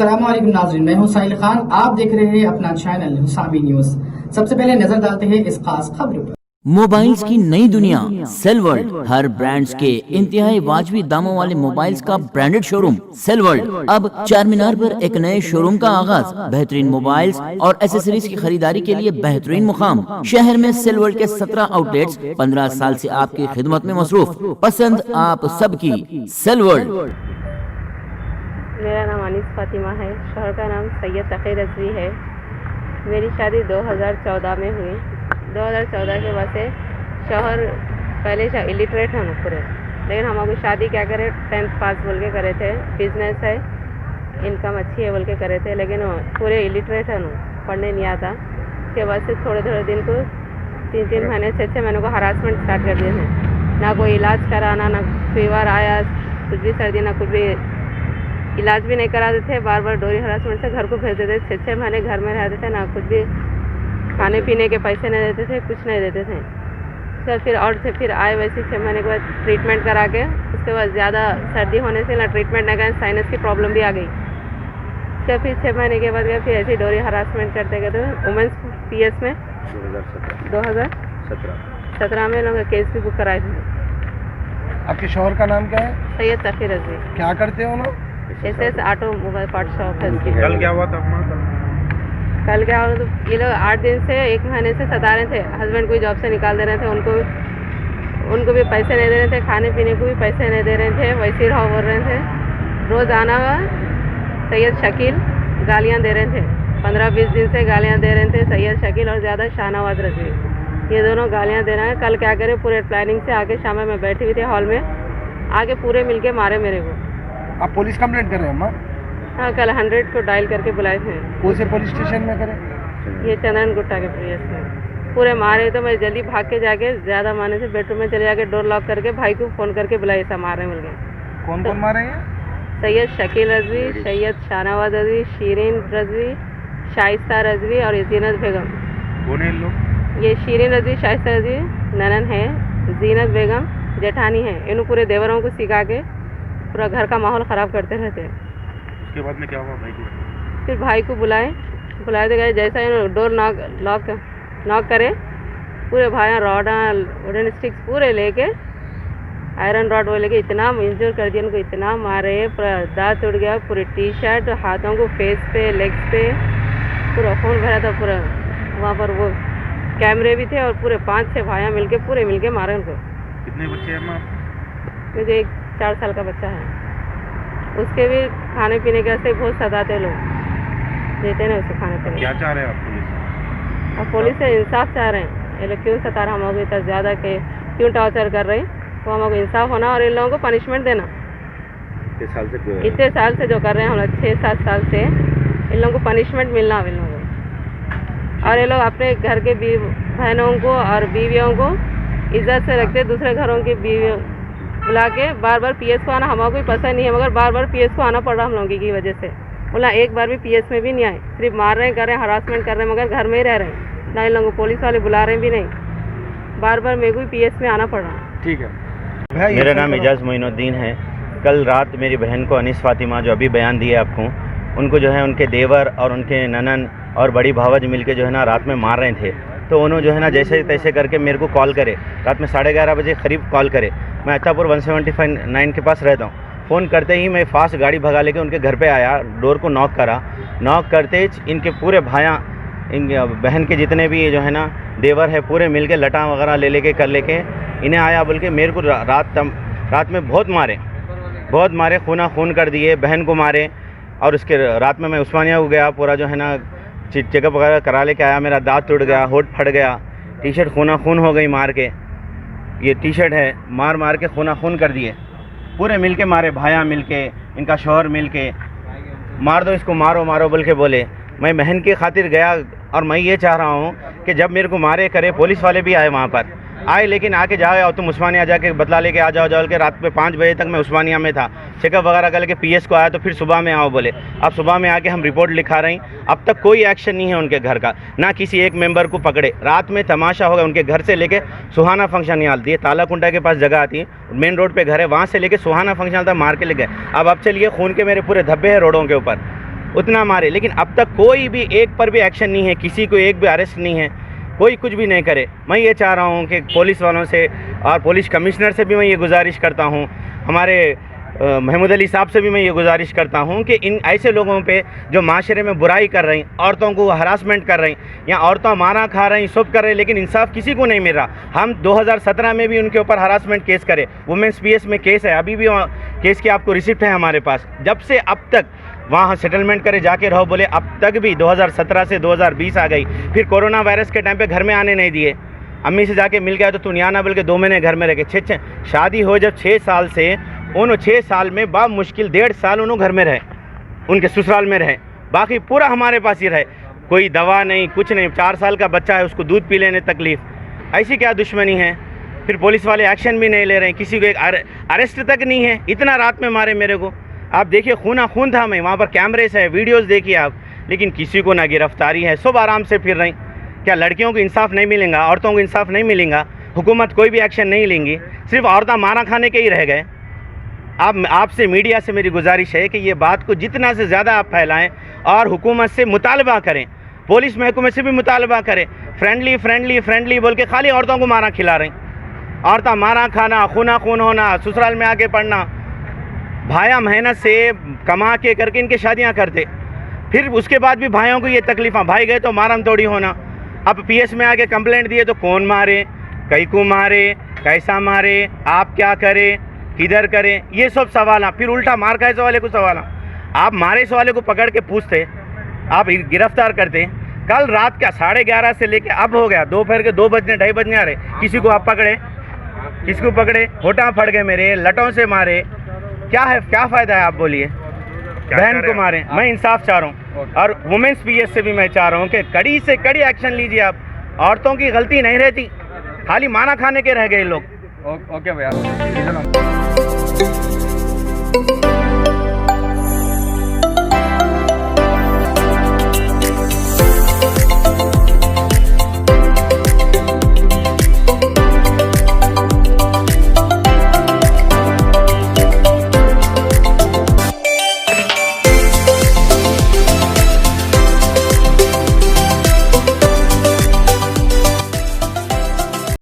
अस्सलाम वालेकुम नाज़रीन, मैं हूं साहिल खान। आप देख रहे हैं अपना चैनल हुसामी न्यूज। सबसे पहले नजर डालते हैं इस खास खबर पर। मोबाइल्स की नई दुनिया सेल वर्ल्ड, हर ब्रांड्स के इंतहाई वाजबी दामों वाले मोबाइल्स का ब्रांडेड शोरूम सेल वर्ल्ड अब चारमीनार पर एक नए शोरूम का आगाज। बेहतरीन मोबाइल्स और एसेसरीज की खरीदारी के लिए बेहतरीन मुकाम। शहर में सेल वर्ल्ड के 17 आउटलेट्स 15 साल से आपकी खिदमत में मसरूफ। पसंद आप सबकी सेल वर्ल्ड। मेरा नाम अनीस फातिमा है। शहर का नाम सैयद तक़ी रज़वी है। मेरी शादी 2014 में हुई। 2014 के बाद से शहर पहले इलिटरेट हम पूरे, लेकिन हम अभी शादी क्या करे 10th पास बोल के करे थे। बिजनेस है, इनकम अच्छी है बोल के करे थे, लेकिन पूरे इलिटरेट है, पढ़ने नहीं आता। उसके बाद से थोड़े थोड़े दिन को 3 महीने 6 महीनों को हरासमेंट स्टार्ट कर दिए थे। ना कोई इलाज कराना, ना फीवर आया, कुछ भी सर्दी, ना कुछ भी इलाज भी नहीं कराते थे। बार बार डोरी हरासमेंट से घर को भेज देते थे। 6 महीने घर में रहते थे, ना कुछ भी खाने पीने के पैसे नहीं देते थे, कुछ नहीं देते थे। तो फिर आए वैसे 6 महीने के बाद ट्रीटमेंट करा के, उसके बाद ज़्यादा सर्दी होने से ना ट्रीटमेंट नहीं करा, साइनस की प्रॉब्लम भी आ गई। तो फिर 6 महीने के बाद गए, फिर ऐसे डोरी हरासमेंट करते करते वुमेंस PS में 2017 में लोग केस भी बुक कराए थे। आपके शोहर का नाम क्या है? सैयद तक़ी रज़वी। क्या करते हो ना? SS auto mobile part shop है। कल क्या हुआ था? कल क्या हुआ, तो ये लोग 8 दिन से 1 महीने से सता रहे थे। हस्बैंड को जॉब से निकाल दे रहे थे, उनको भी पैसे नहीं दे रहे थे, खाने पीने को भी पैसे नहीं दे रहे थे, वैसे ही रहो बोल रहे थे। रोज़ आना सैयद शकील गालियाँ दे रहे थे। 15-20 दिन से गालियाँ दे रहे थे सैयद शकील और ज़्यादा शाहनवाज रज़वी, ये दोनों गालियाँ दे रहे हैं। कल क्या करे, पूरे प्लानिंग से आके शाम में बैठी हुई थी हॉल में, आके पूरे मिल के मारे मेरे को। आप पुलिस कंप्लेंट कर रहे हैं अम्मा? हाँ, कल 100 को डायल करके बुलाए थे। कौन से पुलिस स्टेशन में करें? ये चंदन गुट्टा के PS में पूरे मारे। तो मैं जल्दी भाग के जाके, ज़्यादा मारने से बेडरूम में चले जाके डोर लॉक करके भाई को फ़ोन करके बुलाए, ऐसा मारने मिल गए। कौन कौन मारे हैं? सैयद शकील रज़वी, सैयद शाहनवाज रज़वी, शीरीन रज़वी, शाइस्ता रज़वी और जीनत बेगम। कौन है लोग? ये शीरीन रज़वी, शाइस्ता रज़वी ननन है, जीनत बेगम जेठानी है। इन पूरे देवरों को सिखा के पूरा घर का माहौल ख़राब करते रहते हैं। उसके बाद में क्या हुआ भाई को? फिर भाई को बुलाए तो गए, जैसा इन डोर नॉक करे, पूरे भाई रॉडा वुडन स्टिक्स पूरे लेके, आयरन रॉड वो लेके इतना इंजर कर दिया उनको, इतना मारे, पूरा दांत टूट गया, पूरी टी-शर्ट, हाथों को, फेस पे, लेग्स पे पूरा खून भरा था। पूरा वहाँ पर वो कैमरे भी थे और पूरे 5-6 भाइयाँ पूरे मिलके मारे उनको। कितने बच्चे हैं माँ? मुझे एक 4 साल का बच्चा है। उसके भी खाने पीने के वास्ते बहुत सताते लोग, देते ना उसको खाने पीने। क्या चाह रहे हैं आप पुलिस? अब पुलिस से इंसाफ चाह रहे हैं। ये लोग क्यों सता रहे, हम लोग इतना ज़्यादा के क्यों टॉर्चर कर रहे हैं, तो हम लोग इंसाफ होना और इन लोगों को पनिशमेंट देना। इतने साल से जो कर रहे हैं हम लोग, 6-7 साल से, इन लोगों को पनिशमेंट मिलना इन लोगों को। और ये लोग अपने घर के बहनों को और बीवियों को इज्जत से रखते, दूसरे घरों की बीवियों बुला के बार बार PS को आना हमारा कोई पसंद नहीं है, मगर बार बार PS को आना पड़ रहा हम लोगों की वजह से। बोला एक बार भी PS में भी नहीं आए, सिर्फ मार रहे हैं, कर रहे हैं, हरासमेंट कर रहे हैं, मगर घर में ही रह रहे हैं ना। इन लोगों को पुलिस वाले बुला रहे हैं भी नहीं, बार बार मेरे को भी PS में आना पड़ रहा है। ठीक है। मेरा नाम एजाज मोइनुद्दीन है। कल रात मेरी बहन को अनीस फातिमा, जो अभी बयान दिए आपको, उनको जो है उनके देवर और उनके ननन और बड़ी भावज मिलके जो है ना रात में मार रहे थे। तो उन्होंने जो है ना जैसे तैसे करके मेरे को कॉल करे, रात में 11:30 बजे करीब कॉल करे। मैं अत्तापुर 175 के पास रहता हूँ। फ़ोन करते ही मैं फास्ट गाड़ी भगा लेके उनके घर पे आया, डोर को नॉक करा। नॉक करते ही इनके पूरे भाइयाँ, इन बहन के जितने भी जो है ना देवर है, पूरे मिल के लटा वगैरह ले लेके कर लेके इन्हें आया बोल के मेरे को रात में बहुत मारे, खूना खून कर दिए, बहन को मारे। और उसके रात में मैं उस्मानिया को गया, पूरा जो है ना चेकअप वगैरह करा लेके आया। मेरा दांत टूट गया, होठ फट गया, टी-शर्ट खूना खून हो गई मार के। ये टी-शर्ट है, मार के खूना खून कर दिए, पूरे मिल के मारे, भाइयाँ मिल के, इनका शौहर मिल के, मार दो इसको, मारो बोल के बोले। मैं बहन की खातिर गया और मैं ये चाह रहा हूँ कि जब मेरे को मारे करे, पुलिस वाले भी आए वहाँ पर आए, लेकिन आके जाओ और तुम उस्मानिया जाके बदला लेके आ जाओ के। रात में 5 बजे तक मैं उस्मानिया में था, चेकअप वगैरह करके PS को आया, तो फिर सुबह में आओ बोले। अब सुबह में आके हम रिपोर्ट लिखा रहे हैं, अब तक कोई एक्शन नहीं है उनके घर का, ना किसी एक मेंबर को पकड़े। रात में तमाशा होगा उनके घर से लेके सुहाना फंक्शन हॉल थी, तालाकुंटा के पास जगह आती है, मेन रोड पे घर है, वहाँ से लेके सुहाना फंक्शन हॉल तक मार के ले गए। अब चलिए खून के मेरे पूरे धब्बे हैं रोडों के ऊपर, उतना मारे, लेकिन अब तक कोई भी एक पर भी एक्शन नहीं है, किसी को एक भी अरेस्ट नहीं है, कोई कुछ भी नहीं करे। मैं ये चाह रहा हूँ कि पुलिस वालों से और पुलिस कमिश्नर से भी मैं ये गुजारिश करता हूँ, हमारे महमूद अली साहब से भी मैं ये गुजारिश करता हूँ कि इन ऐसे लोगों पे जो माशरे में बुराई कर रही, औरतों को हरासमेंट कर रही या औरतों मारा खा रही, सब कर रही, लेकिन इंसाफ किसी को नहीं मिल रहा। हम 2017 में भी उनके ऊपर हरासमेंट केस करे, वुमेंस पीएस में केस है, अभी भी केस की आपको रिसिप्ट है हमारे पास। जब से अब तक वहाँ सेटलमेंट करे जाके रहो बोले, अब तक भी 2017 से 2020 आ गई। फिर कोरोना वायरस के टाइम पे घर में आने नहीं दिए, अम्मी से जाके मिल गया तो तू नहीं आना बोल के 2 महीने घर में रह गए। शादी हो जब 6 साल से, उन 6 साल में बा मुश्किल 1.5 साल उन्होंने घर में रहे, उनके ससुराल में रहे, बाकी पूरा हमारे पास ही रहे। कोई दवा नहीं, कुछ नहीं। 4 साल का बच्चा है, उसको दूध पी लेने तकलीफ़, ऐसी क्या दुश्मनी है। फिर पुलिस वाले एक्शन भी नहीं ले रहे हैं, किसी को एक अरेस्ट तक नहीं है। इतना रात में मारे मेरे को, आप देखिए खूना खून था। मैं वहाँ पर कैमरेस है, वीडियोस देखिए आप, लेकिन किसी को ना गिरफ्तारी है, सब आराम से फिर रही। क्या लड़कियों को इंसाफ नहीं मिलेगा, औरतों को इंसाफ नहीं मिलेगा, हुकूमत कोई भी एक्शन नहीं लेंगी, सिर्फ औरतें मारा खाने के ही रह गए। आपसे मीडिया से मेरी गुजारिश है कि ये बात को जितना से ज़्यादा आप फैलाएं और हुकूमत से मुतालबा करें, पुलिस महकमे से भी मुतालबा करें। फ्रेंडली फ्रेंडली फ्रेंडली बोल के खाली औरतों को मारा खिला रही, औरतें मारा खाना, खूना खून होना, ससुराल में आके पड़ना। भाया मेहनत से कमा के करके इनके शादियां करते, फिर उसके बाद भी भाइयों को ये तकलीफ़ें, भाई गए तो मारम तोड़ी होना। अब पीएस में आके कंप्लेंट दिए तो कौन मारे, कई को मारे, कैसा मारे, आप क्या करें, किधर करें, ये सब सवाल। फिर उल्टा मार कैसे वाले को सवाल, आप मारे से वाले को पकड़ के पूछते, आप गिरफ्तार करते। कल रात का 11:30 से लेके अब हो गया दोपहर के 2 बजने 2:30 बजने आ रहे, किसी को आप पकड़े, किसको पकड़े, होठा फट गए मेरे, लटों से मारे। क्या है, क्या फ़ायदा है आप बोलिए। बहन को मारे। मैं इंसाफ चाह रहा हूँ और वुमेन्स पीएस से भी मैं चाह रहा हूँ कि कड़ी से कड़ी एक्शन लीजिए आप। औरतों की गलती नहीं रहती, खाली माना खाने के रह गए लोग। ओके भैया।